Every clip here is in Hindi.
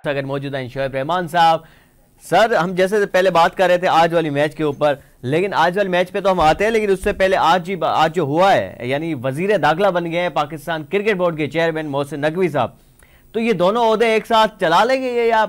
अगर मौजूद हैं शोएब रहमान साहब। सर, हम जैसे पहले बात कर रहे थे आज वाली मैच के ऊपर, लेकिन आज वाले मैच पे तो हम आते हैं, लेकिन उससे पहले आज जो हुआ है, यानी वजीर दाखिला बन गए हैं पाकिस्तान क्रिकेट बोर्ड के चेयरमैन मोहसिन नकवी साहब। तो ये दोनों ओहदे एक साथ चला लेंगे ये, या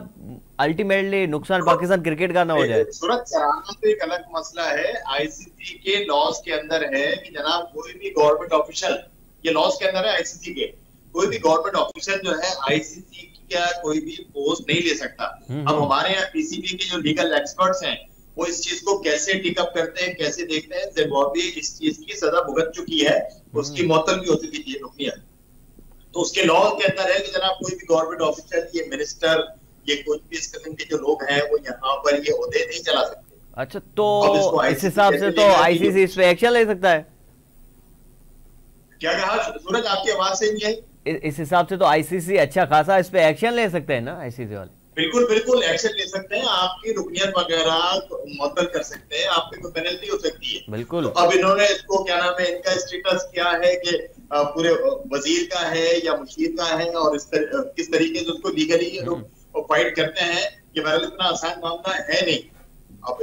अल्टीमेटली नुकसान पाकिस्तान क्रिकेट का ना हो जाए? सूरत चलाना तो एक अलग मसला है। आईसीसी के लॉज के अंदर है कि जनाब कोई भी गवर्नमेंट ऑफिशियल, ये लॉज के अंदर है आईसीसी के, कोई भी गवर्नमेंट ऑफिशियल जो है आईसीसी का कोई भी पोस्ट नहीं ले सकता। अब हमारे यहाँ पीसीबी के जो लीगल एक्सपर्ट्स हैं वो इस चीज को कैसे टिकअप करते हैं, कैसे देखते हैं। जिम्बाब्वे इस चीज की सजा भुगत चुकी है, उसकी मौतल भी हो चुकी थी रुकनियत। तो उसके लॉ के अंदर है कि जनाब कोई भी गवर्नमेंट ऑफिसर, ये मिनिस्टर, ये कोई भी इस किस्म के जो लोग हैं वो यहाँ पर ये ओहदे नहीं चला सकते। अच्छा, तो इस हिसाब से तो आईसीसी इस पे एक्शन ले सकता है? क्या कहा सूरज, आपकी आवाज से नहीं आई? इस हिसाब से तो आईसीसी अच्छा खासा इस पे एक्शन ले सकते हैं ना आईसीसी वाले? बिल्कुल बिल्कुल एक्शन ले सकते हैं, आपकी रुकनियत वगैरह मुअत्तल कर सकते हैं, आप पे कोई पेनल्टी हो सकती है। बिल्कुल। तो अब इन्होंने इसको क्या नाम है, इनका स्टेटस क्या है कि पूरे वजीर का है या मुशीर का है, और किस तरीके से उसको लीगली ये लोग फाइट करते हैं, ये बहरहाल इतना आसान मामला है नहीं। अब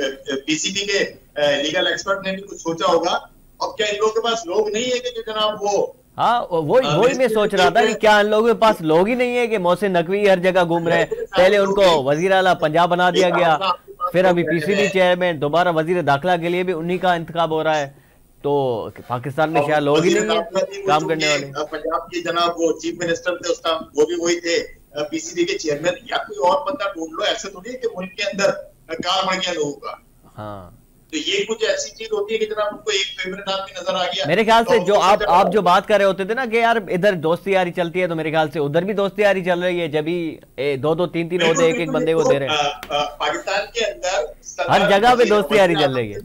पीसीबी के लीगल एक्सपर्ट ने भी कुछ सोचा होगा। अब क्या इन लोगों के पास लोग नहीं है कि जनाब वो, हाँ वही मैं सोच रहा था कि क्या इन लोगों के पास लोग ही नहीं है कि मोहसिन नकवी हर जगह घूम रहे हैं। पहले उनको वजीर आला पंजाब बना दिया गया, फिर अभी पीसीबी चेयरमैन, दोबारा वजीर दाखिला के लिए भी उन्हीं का इंतखाब हो रहा है। तो पाकिस्तान में शायद लोग ही नहीं है काम करने वाले। पंजाब के जनाब वो चीफ मिनिस्टर थे उस टाइम, वो भी वही थे पीसीबी के चेयरमैन। या कोई और बंदा ढूंढ लो, ऐसे थोड़ी है कि मुल्क के अंदर कार बढ़ गया लोगों का। हाँ, तो ये कुछ ऐसी चीज होती है कि जनाब उनको एक फेवरेट आदमी नजर आ गया। मेरे ख्याल से जो आप जो बात कर रहे होते थे ना कि यार इधर दोस्ती यारी चलती है, तो मेरे ख्याल से उधर भी दोस्ती यारी चल रही है, जब भी दो तीन ओहदे एक बंदे को दे रहे हैं। पाकिस्तान के अंदर हर जगह पे दोस्ती यारी चल रही है।